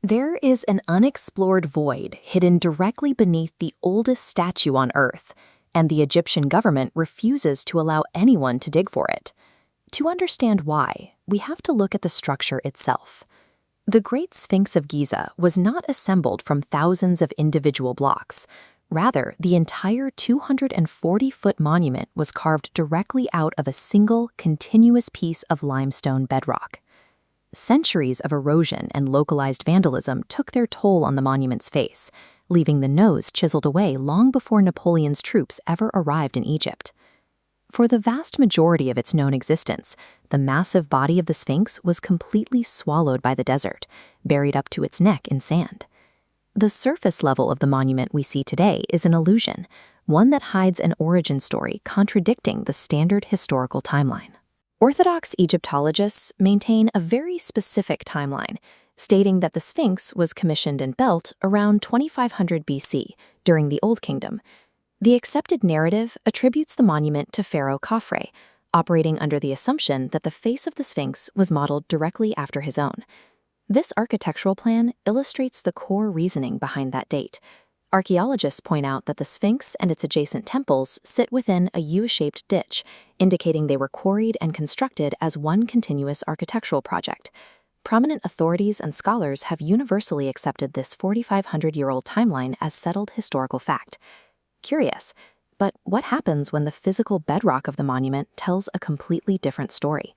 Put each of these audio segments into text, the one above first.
There is an unexplored void hidden directly beneath the oldest statue on Earth, and the Egyptian government refuses to allow anyone to dig for it. To understand why, we have to look at the structure itself. The Great Sphinx of Giza was not assembled from thousands of individual blocks. Rather, the entire 240-foot monument was carved directly out of a single, continuous piece of limestone bedrock. Centuries of erosion and localized vandalism took their toll on the monument's face, leaving the nose chiseled away long before Napoleon's troops ever arrived in Egypt. For the vast majority of its known existence, the massive body of the Sphinx was completely swallowed by the desert, buried up to its neck in sand. The surface level of the monument we see today is an illusion, one that hides an origin story contradicting the standard historical timeline. Orthodox Egyptologists maintain a very specific timeline, stating that the Sphinx was commissioned and built around 2500 BC during the Old Kingdom. The accepted narrative attributes the monument to Pharaoh Khafre, operating under the assumption that the face of the Sphinx was modeled directly after his own. This architectural plan illustrates the core reasoning behind that date. Archaeologists point out that the Sphinx and its adjacent temples sit within a U-shaped ditch, indicating they were quarried and constructed as one continuous architectural project. Prominent authorities and scholars have universally accepted this 4,500-year-old timeline as settled historical fact. Curious, but what happens when the physical bedrock of the monument tells a completely different story?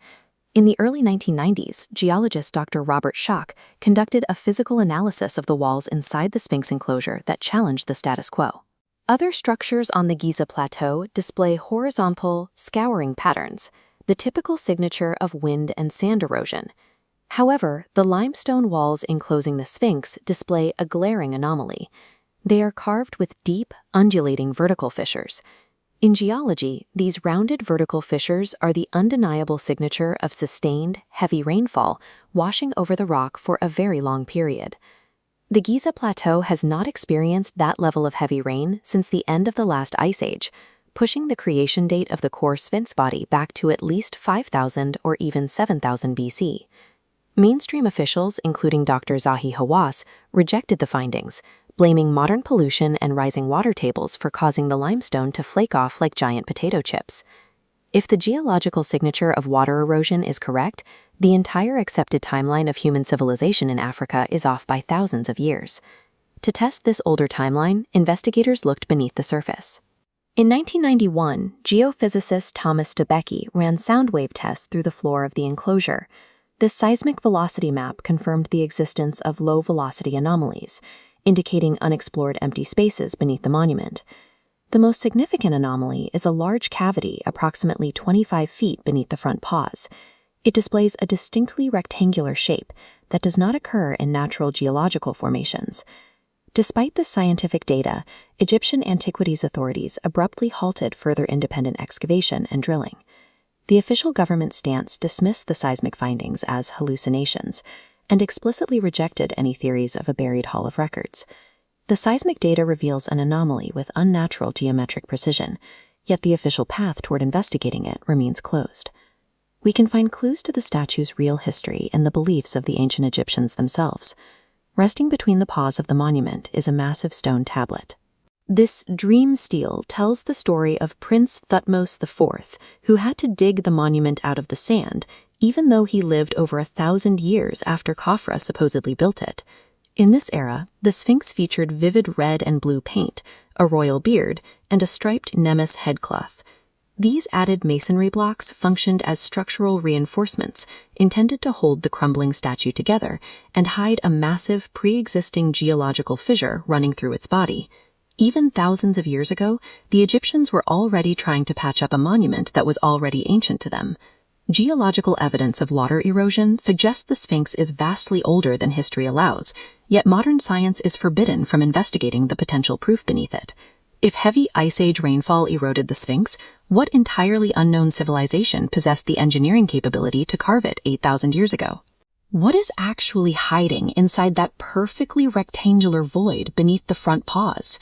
In the early 1990s, geologist Dr. Robert Schoch conducted a physical analysis of the walls inside the Sphinx enclosure that challenged the status quo. Other structures on the Giza Plateau display horizontal, scouring patterns, the typical signature of wind and sand erosion. However, the limestone walls enclosing the Sphinx display a glaring anomaly. They are carved with deep, undulating vertical fissures. In geology, these rounded vertical fissures are the undeniable signature of sustained, heavy rainfall washing over the rock for a very long period. The Giza Plateau has not experienced that level of heavy rain since the end of the last ice age, pushing the creation date of the core Sphinx body back to at least 5,000 or even 7,000 BC. Mainstream officials, including Dr. Zahi Hawass, rejected the findings, blaming modern pollution and rising water tables for causing the limestone to flake off like giant potato chips. If the geological signature of water erosion is correct, the entire accepted timeline of human civilization in Africa is off by thousands of years. To test this older timeline, investigators looked beneath the surface. In 1991, geophysicist Thomas Debicki ran sound wave tests through the floor of the enclosure. This seismic velocity map confirmed the existence of low-velocity anomalies, indicating unexplored empty spaces beneath the monument. The most significant anomaly is a large cavity approximately 25 feet beneath the front paws. It displays a distinctly rectangular shape that does not occur in natural geological formations. Despite this scientific data, Egyptian antiquities authorities abruptly halted further independent excavation and drilling. The official government stance dismissed the seismic findings as hallucinations and explicitly rejected any theories of a buried hall of records. The seismic data reveals an anomaly with unnatural geometric precision, yet the official path toward investigating it remains closed. We can find clues to the statue's real history in the beliefs of the ancient Egyptians themselves. Resting between the paws of the monument is a massive stone tablet. This Dream Stele tells the story of Prince Thutmose IV, who had to dig the monument out of the sand, even though he lived over 1,000 years after Khafre supposedly built it. In this era, the Sphinx featured vivid red and blue paint, a royal beard, and a striped Nemes headcloth. These added masonry blocks functioned as structural reinforcements intended to hold the crumbling statue together and hide a massive pre-existing geological fissure running through its body. Even thousands of years ago, the Egyptians were already trying to patch up a monument that was already ancient to them. Geological evidence of water erosion suggests the Sphinx is vastly older than history allows, yet modern science is forbidden from investigating the potential proof beneath it. If heavy Ice Age rainfall eroded the Sphinx, what entirely unknown civilization possessed the engineering capability to carve it 8,000 years ago? What is actually hiding inside that perfectly rectangular void beneath the front paws?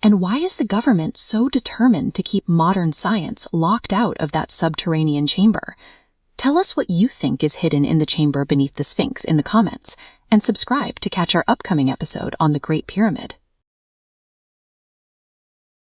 And why is the government so determined to keep modern science locked out of that subterranean chamber? Tell us what you think is hidden in the chamber beneath the Sphinx in the comments, and subscribe to catch our upcoming episode on the Great Pyramid.